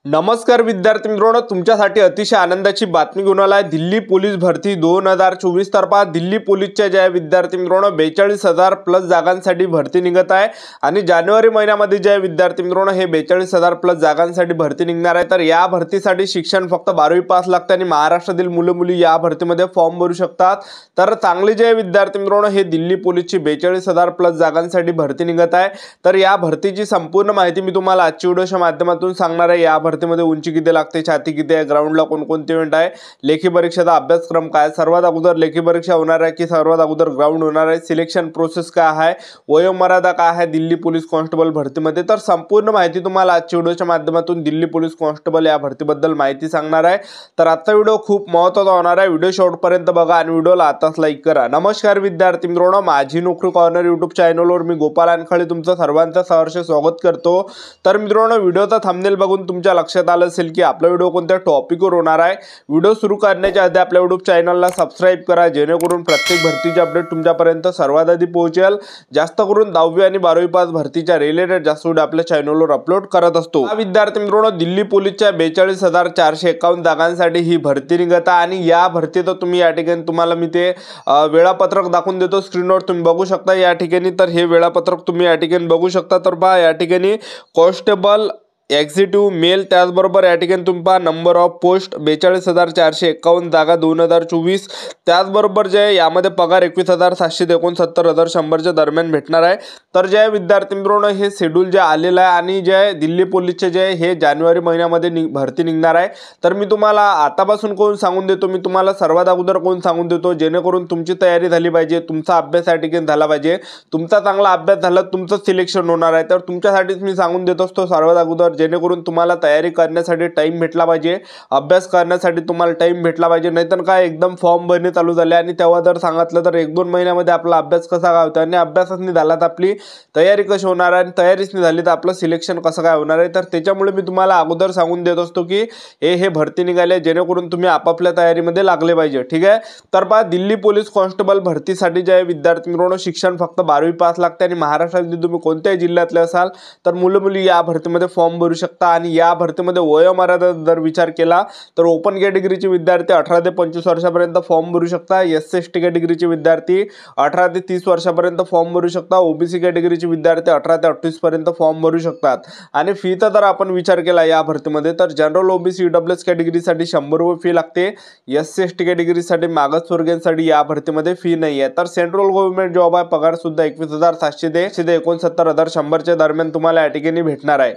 नमस्कार विद्यार्थी मित्रांनो, तुमच्यासाठी अतिशय आनंदाची बातमी घेऊन आला आहे। दिल्ली पोलीस भरती 2024 तर्फे दिल्ली पोलीसच्या ज्या विद्यार्थी मित्रांनो 42,000 प्लस जागांसाठी भरती निघत आहे आणि जानेवारी महिन्यामध्ये ज्या विद्यार्थी मित्रांनो हे 42,000 प्लस जागांसाठी भरती निघणार आहे। तर या भरतीसाठी शिक्षण फक्त 12वी पास लागते आणि महाराष्ट्रातील मुलं मुली या भरतीमध्ये फॉर्म भरू शकतात। तर चांगले जे विद्यार्थी मित्रांनो हे दिल्ली पोलीसची 42,000 प्लस जागांसाठी भरती निघत आहे। तर या भरतीची संपूर्ण माहिती मी तुम्हाला आजच्या व्हिडिओच्या माध्यमातून सांगणार आहे। या भरतीमध्ये उंची किती लागते, छाती किती आहे, ग्राउंडला कोणकोणते इव्हेंट आहे, लेखी परीक्षेचा अभ्यासक्रम काय, सर्वात अगोदर लेखी परीक्षा होणार आहे की सर्वात अगोदर ग्राउंड होणार आहे, सिलेक्शन प्रोसेस काय आहे, वयोमर्यादा काय आहे दिल्ली पोलीस कॉन्स्टेबल भरतीमध्ये। तर संपूर्ण माहिती तुम्हाला आजच्या व्हिडिओच्या माध्यमातून दिल्ली पोलीस कॉन्स्टेबल या भरतीबद्दल माहिती सांगणार आहे। तर आजचा व्हिडिओ खूप महत्त्वाचा होणार आहे, व्हिडिओ शेवटपर्यंत बघा आणि व्हिडिओला आताच लाईक करा। नमस्कार विद्यार्थी मित्रांनो, माझी नोकरी कॉर्नर यूट्यूब चॅनलवर मी गोपाल अनखळे तुमचं सर्वांचं सहर्ष स्वागत करतो। तर मित्रांनो, व्हिडिओचा थंबनेल बघून तुमच्या लक्षात आलं असेल की आपला व्हिडिओ कोणत्या टॉपिकवर होणार आहे। व्हिडिओ सुरू करण्याच्या आधी आपल्या यूट्यूब चॅनलला सबस्क्राइब करा, जेणेकरून प्रत्येक भरतीचे अपडेट तुमच्यापर्यंत सर्वात आधी पोहोचेल। जास्त करून 10वी आणि 12वी पास भरतीच्या रिलेटेड जास्त व्हिडिओ आपल्या चॅनलवर अपलोड करत असतो। विद्यार्थी मित्रांनो, दिल्ली पोलीसच्या 42,451 जागांसाठी ही भरती निघत आहे आणि या भरतीत तुम्ही या ठिकाणी तुम्हाला मी ते वेळापत्रक दाखवून देतो स्क्रीनवर, तुम्ही बघू शकता या ठिकाणी। तर हे वेळापत्रक तुम्ही या ठिकाणी बघू शकता। तर पहा या ठिकाणी कॉन्स्टेबल एक्झिक्युटिव्ह मेल, त्याचबरोबर या ठिकाणी तुम्ही पहा नंबर ऑफ पोस्ट 42,451 जागा 2024, त्याचबरोबर जे यामध्ये पगार 21,769,100च्या दरम्यान भेटणार आहे। तर जे विद्यार्थी मित्रांनो हे शेड्यूल जे आलेलं आहे आणि जे दिल्ली पोलीसचे जे हे जानेवारी महिन्यामध्ये भरती निघणार आहे। तर मी तुम्हाला आतापासून कोण सांगून देतो, मी तुम्हाला सर्वात अगोदर कोण सांगून देतो, जेणेकरून तुमची तयारी झाली पाहिजे, तुमचा अभ्यास या ठिकाणी झाला पाहिजे, तुमचा चांगला अभ्यास झाला तुमचं सिलेक्शन होणार आहे। तर तुमच्यासाठीच मी सांगून देत असतो सर्वात अगोदर, जेणेकरून तुम्हाला तयारी करण्यासाठी टाइम भेटला पाहिजे, अभ्यास करण्यासाठी तुम्हाला टाइम भेटला पाहिजे। नाहीतर काय एकदम फॉर्म भरणे चालू झाले आणि तेव्हा जर सांगितलं तर 1-2 महिन्यामध्ये आपला अभ्यास कसा काय होता आणि अभ्यासच नाही झाला तर आपली तयारी कशी होणार आणि तयारीच नाही झाली तर आपलं सिलेक्शन कसं काय होणार आहे। तर त्याच्यामुळे मी तुम्हाला अगोदर सांगून देत असतो की हे भरती निघाले, जेणेकरून तुम्ही आपापल्या तयारीमध्ये लागले पाहिजे, ठीक आहे। तर पहा दिल्ली पोलीस कॉन्स्टेबल भरतीसाठी जे विद्यार्थी मित्रांनो शिक्षण फक्त 12वी पास लागते आणि महाराष्ट्रातील तुम्ही कोणत्याही जिल्ह्यातले असाल तर मुलं मुली या भरतीमध्ये फॉर्म भरू शकता। आणि या भरतीमध्ये वयोमर्यादा जर विचार केला तर ओपन कॅटेगरीचे विद्यार्थी 18 ते 25 वर्षापर्यंत फॉर्म भरू शकता, SC/ST कॅटेगरीचे विद्यार्थी 18 ते 30 वर्षापर्यंत फॉर्म भरू शकता, OBC कॅटेगरीचे विद्यार्थी 18 ते 28 पर्यंत फॉर्म भरू शकतात। आणि फीचा जर आपण विचार केला या भरतीमध्ये तर जनरल OBC EWS कॅटेगरीसाठी 100 रुपये फी लागते, SC/ST कॅटेगरीसाठी मागासवर्गीयांसाठी या भरतीमध्ये फी नाही आहे। तर सेंट्रल गव्हर्नमेंट जॉब आहे, पगार सुद्धा 21,700 ते 69,100 दरम्यान तुम्हाला या ठिकाणी भेटणार आहे।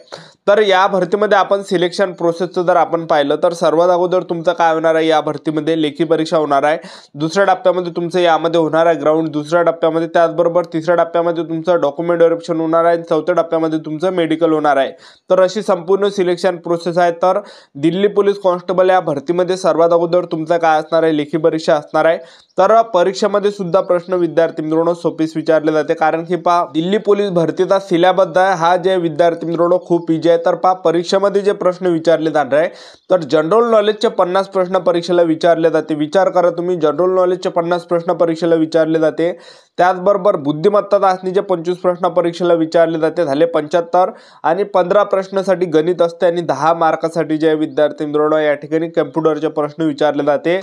तर या भरतीमध्ये आपण सिलेक्शन प्रोसेसचं जर आपण पाहिलं तर सर्वात अगोदर तुमचं काय होणार आहे, या भरतीमध्ये लेखी परीक्षा होणार आहे, दुसऱ्या टप्प्यामध्ये तुमचं यामध्ये होणार आहे ग्राउंड, दुसऱ्या टप्प्यामध्ये त्याचबरोबर तिसऱ्या टप्प्यामध्ये तुमचं डॉक्युमेंट व्हेरिफिकेशन होणार आहे, चौथ्या टप्प्यामध्ये तुमचं मेडिकल होणार आहे। तर अशी संपूर्ण सिलेक्शन प्रोसेस आहे। तर दिल्ली पोलीस कॉन्स्टेबल या भरतीमध्ये सर्वात अगोदर तुमचं काय असणार आहे, लेखी परीक्षा असणार आहे। तर परीक्षेमध्ये सुद्धा प्रश्न विद्यार्थी मित्रांनो सोपीच विचारले जाते, कारण की पहा दिल्ली पोलीस भरतीचा सिलेबस आहे हा जे विद्यार्थी मित्रांनो खूप इजी आहे। तर पहा परीक्षेमध्ये जे प्रश्न विचारले जाणार आहे तर जनरल नॉलेजचे 50 प्रश्न परीक्षेला विचारले जाते। विचार करा तुम्ही, जनरल नॉलेजचे 50 प्रश्न परीक्षेला विचारले जाते, त्याचबरोबर बुद्धिमत्ता चाचणीचे 25 प्रश्न परीक्षेला विचारले जाते, झाले 75, आणि 15 प्रश्नासाठी गणित असते आणि 10 मार्कासाठी जे विद्यार्थी मित्रांनो या ठिकाणी कम्प्युटरचे प्रश्न विचारले जाते।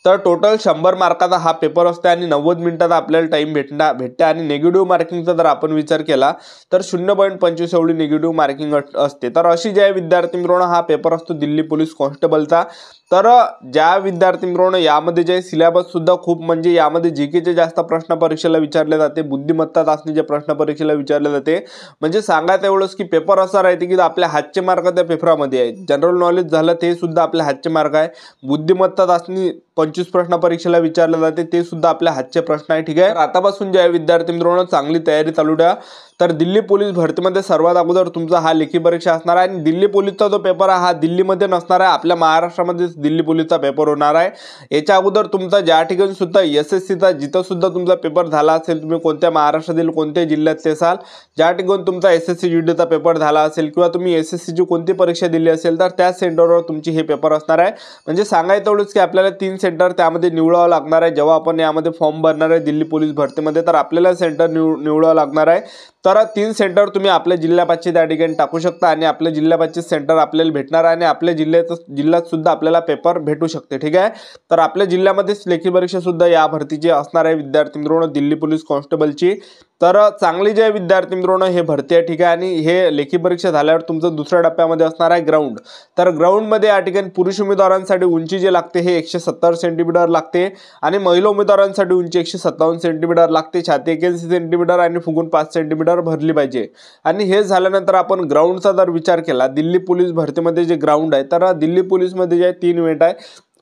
तर टोटल 100 मार्काचा हा पेपर असते आणि 90 मिनिटाचा आपल्याला टाइम भेटते। आणि निगेटिव्ह मार्किंगचा जर आपण विचार केला तर 0.25 एवढी निगेटिव्ह मार्किंग असते। तर अशी ज्या विद्यार्थी मित्रांनो हा पेपर असतो दिल्ली पोलीस कॉन्स्टेबलचा। तर ज्या विद्यार्थी मित्रांनो यामध्ये जे सिलेबस सुद्धा खूप म्हणजे यामध्ये जीकेचे जास्त प्रश्न परीक्षेला विचारले जाते, बुद्धिमत्ता चाचणीचे प्रश्न परीक्षेला विचारले जाते। म्हणजे सांगायचं एवढंच की पेपर असा राहते की आपल्या हातचे मार्क त्या पेपरामध्ये आहे, जनरल नॉलेज झालं ते सुद्धा आपल्या हातचे मार्क आहे, बुद्धिमत्ता चाचणी 25 प्रश्न परीक्षेला विचारले जाते ते सुद्धा आपल्या हातचे प्रश्न आहे, ठीक आहे। तर आतापासून ज्या विद्यार्थी मित्रांनो चांगली तयारी चालू द्या। तर दिल्ली पोलीस भरतीमध्ये सर्वात अगोदर तुमचा हा लेखी परीक्षा असणार आहे आणि दिल्ली पोलीसचा जो पेपर आहे हा दिल्लीमध्ये नसणार आहे, आपल्या महाराष्ट्रामध्ये दिल्ली पोलीसचा पेपर होणार आहे। याच्या अगोदर तुमचा ज्या ठिकाणी सुद्धा SSCचा जिथं सुद्धा तुमचा पेपर झाला असेल, तुम्ही कोणत्या महाराष्ट्रातील कोणत्या जिल्ह्यातले असाल, ज्या ठिकाणी तुमचा SSC GDचा पेपर झाला असेल किंवा तुम्ही SSCची कोणती परीक्षा दिली असेल तर त्या सेंटरवर तुमची हे पेपर असणार आहे। म्हणजे सांगायचं एवढंच की आपल्याला 3 सेंटर त्यामध्ये निवडावं लागणार आहे जेव्हा आपण यामध्ये फॉर्म भरणार आहे दिल्ली पोलीस भरतीमध्ये। तर आपल्याला सेंटर निवडावं लागणार आहे तर 3 सेंटर तुम्ही आपल्या जिल्ह्यापाशी त्या ठिकाणी टाकू शकता आणि आपल्या जिल्ह्यापाशी सेंटर आपल्याला भेटणार आणि आपल्या जिल्ह्यात सुद्धा आपल्याला पेपर भेटू शकते. ठीक आहे, तर आपल्या जिल्ह्यामध्येच लेखी परीक्षा सुद्धा या भरतीची असणार आहे विद्यार्थी मित्रांनो, दिल्ली पोलीस कॉन्स्टेबलची. तर चांगली जे विद्यार्थी मित्रांनो हे भरती आहे. ठीक आहे, आणि हे लेखी परीक्षा झाल्यावर तुमचं दुसऱ्या टप्प्यामध्ये असणार आहे ग्राउंड. तर ग्राउंडमध्ये या ठिकाणी पुरुष उमेदवारांसाठी उंची जे लागते हे 170 सेंटीमीटर लागते आणि महिला उमेदवारांसाठी उंची 157 सेंटीमीटर लागते. छाती 81 सेंटीमीटर आणि फुगून 5 सेंटीमीटर भरली पाहिजे. आणि हे झाल्यानंतर आपण ग्राउंडचा जर विचार केला, दिल्ली पोलीस भरतीमध्ये जे ग्राउंड आहे, तर दिल्ली पोलीसमध्ये जे 3 इव्हेंट आहे.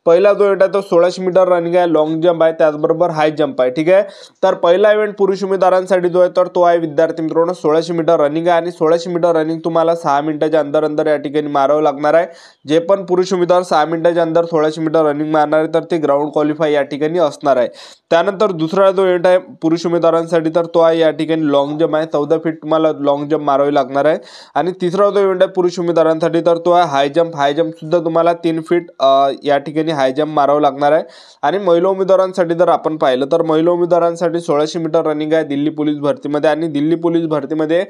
पहिला जो इव्हेंट आहे तो 1600 मीटर रनिंग आहे, लॉंग जंप आहे, त्याचबरोबर हाय जंप आहे. ठीक आहे, तर पहिला इव्हेंट पुरुष उमेदवारांसाठी जो आहे तर तो आहे विद्यार्थी मित्रांनो 1600 मीटर रनिंग आहे आणि 1600 मीटर रनिंग तुम्हाला 6 मिनिटाच्या अंदर या ठिकाणी मारावं लागणार आहे. जे पण पुरुष उमेदवार 6 मिनिटाच्या अंदर 1600 मीटर रनिंग मारणार आहे तर ते ग्राउंड क्वालिफाय या ठिकाणी असणार आहे. त्यानंतर दुसरा जो इव्हेंट आहे पुरुष उमेदवारांसाठी तर तो आहे या ठिकाणी लॉंग जंप आहे, 14 फीट तुम्हाला लॉंग जंप मारावी लागणार आहे. आणि तिसरा जो इव्हेंट आहे पुरुष उमेदवारांसाठी तर तो आहे हाय जंप. हाय जंप सुद्धा तुम्हाला 3 फीट या ठिकाणी हाय जंप मारावं लागणार आहे. आणि महिला उमेदवारांसाठी जर आपण पाहिलं तर महिला उमेदवारांसाठी 1600 मीटर रनिंग आहे दिल्ली पोलीस भरतीमध्ये आणि दिल्ली पोलीस भरतीमध्ये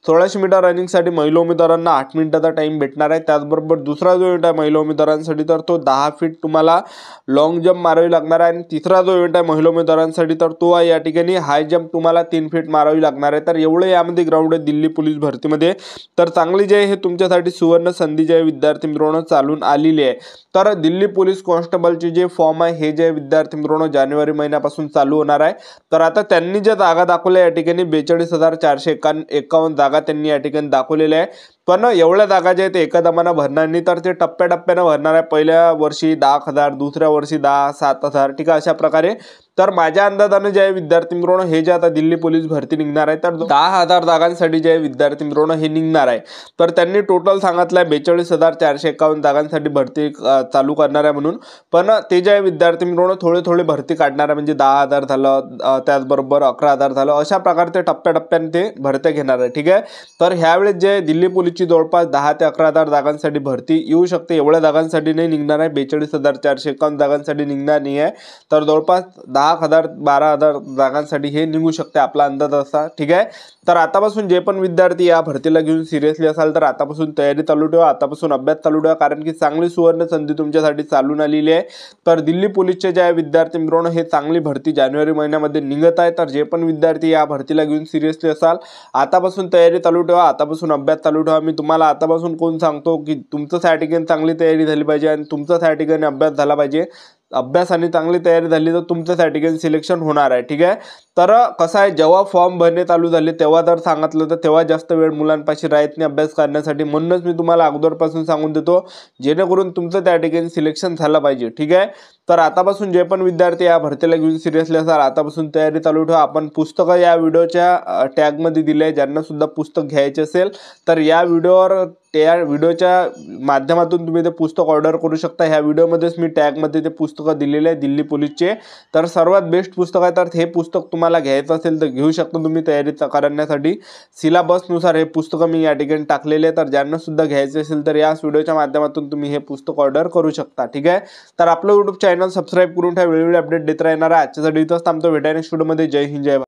1600 मीटर रनिंगसाठी महिला उमेदवारांना 8 मिनिटाचा टाइम भेटणार आहे. त्याचबरोबर दुसरा जो इव्हेंट आहे महिला उमेदवारांसाठी तर तो 10 फीट तुम्हाला लॉंग जंप मारावी लागणार आहे. आणि तिसरा जो इव्हेंट आहे महिला उमेदवारांसाठी तर तो आहे या ठिकाणी हाय जंप तुम्हाला 3 फीट मारावी लागणार आहे. तर एवढे यामध्ये ग्राउंड आहे दिल्ली पोलीस भरतीमध्ये. तर चांगली जे आहे हे तुमच्यासाठी सुवर्ण संधी जे आहे विद्यार्थी मित्रांनो चालून आलेली आहे. तर दिल्ली पोलीस कॉन्स्टेबलचे जे फॉर्म आहे हे जे विद्यार्थी मित्रांनो जानेवारी महिन्यापासून चालू होणार आहे. तर आता त्यांनी ज्या जागा दाखवल्या या ठिकाणी 42,451 जागा त्यांनी या ठिकाणी दाखवलेल्या आहे. पण एवढ्या जागा ज्या आहेत एका दमानं भरणार नाही, तर ते टप्प्याटप्प्यानं भरणार आहे. पहिल्या वर्षी 10,000, दुसऱ्या वर्षी 10, 7,000. ठीक आहे, अशा प्रकारे. तर माझ्या अंदाजाने जे आहे विद्यार्थी मित्रांनो हे जे आता दिल्ली पोलीस भरती निघणार आहे तर 10,000 जागांसाठी जे आहे विद्यार्थी मित्रांनो हे निघणार आहे. तर त्यांनी टोटल सांगितलं 42,451 जागांसाठी भरती चालू करणार आहे म्हणून. पण ते जे आहे विद्यार्थी मित्रांनो थोडे भरती काढणार आहे, म्हणजे 10,000 झालं, त्याचबरोबर 11,000 झालं, अशा प्रकारे ते टप्प्याटप्प्याने ते भरत्या घेणार आहे. ठीक आहे, तर ह्यावेळेस जे दिल्ली पोलीसची जवळपास 10 ते 11,000 जागांसाठी भरती येऊ शकते. एवढ्या जागांसाठी नाही निघणार आहे, 42,451 जागांसाठी निघणार नाही आहे. तर जवळपास 10,000 12,000 जागांसाठी हे निघू शकते, आपला अंदाज असा. ठीक आहे, तर आतापासून जे पण विद्यार्थी या भरतीला घेऊन सिरियसली असाल तर आतापासून तयारी चालू ठेवा, आतापासून अभ्यास चालू ठेवा, कारण की चांगली सुवर्ण संधी तुमच्यासाठी चालून आलेली आहे. तर दिल्ली पोलीसचे जे विद्यार्थी मित्रांनो हे चांगली भरती जानेवारी महिन्यामध्ये निघत आहे. तर जे पण विद्यार्थी या भरतीला घेऊन सिरियसली असाल आतापासून तयारी चालू ठेवा, आतापासून अभ्यास चालू ठेवा. मी तुम्हाला आतापासून कोण सांगतो की तुमचं त्या ठिकाणी चांगली तयारी झाली पाहिजे आणि तुमचा त्या ठिकाणी अभ्यास झाला पाहिजे. अभ्यास आणि चांगली तयारी झाली तर तुमचं त्या ठिकाणी सिलेक्शन होणार आहे. ठीक आहे, तर कसं आहे जेव्हा फॉर्म भरणे चालू झाले तेव्हा जर सांगितलं तर तेव्हा जास्त वेळ मुलांपाशी राहत नाही अभ्यास करण्यासाठी. म्हणूनच मी तुम्हाला अगोदरपासून सांगून देतो जेणेकरून तुमचं त्या ठिकाणी सिलेक्शन झालं पाहिजे. ठीक आहे, तर आतापासून जे पण विद्यार्थी या भरतीला घेऊन सिरियसली असाल आतापासून तयारी चालू ठेवा. आपण पुस्तकं या व्हिडिओच्या टॅगमध्ये दिले आहे, ज्यांना सुद्धा पुस्तक घ्यायचे असेल तर या व्हिडिओच्या माध्यमातून तुम्ही ते पुस्तक ऑर्डर करू शकता. ह्या व्हिडिओमध्येच मी टॅगमध्ये ते पुस्तकं दिलेले आहे दिल्ली पोलीसचे. तर सर्वात बेस्ट पुस्तक आहे, तर हे पुस्तक तुम्हाला घ्यायचं असेल तर घेऊ शकता तुम्ही तयारी करण्यासाठी. सिलेबसनुसार हे पुस्तकं मी या ठिकाणी टाकलेले आहे, तर ज्यांना सुद्धा घ्यायचे असेल तर याच व्हिडिओच्या माध्यमातून तुम्ही हे पुस्तक ऑर्डर करू शकता. ठीक आहे, तर आपलं यूट्यूब चॅनल सबस्क्राईब करून ठेवा, वेळोवेळी अपडेट देत राहणार आहे. आजच्यासाठी इथंच थांबतो, भेटायला नेक्स्ट व्हिडिओमध्ये. जय हिंद, जय भारत.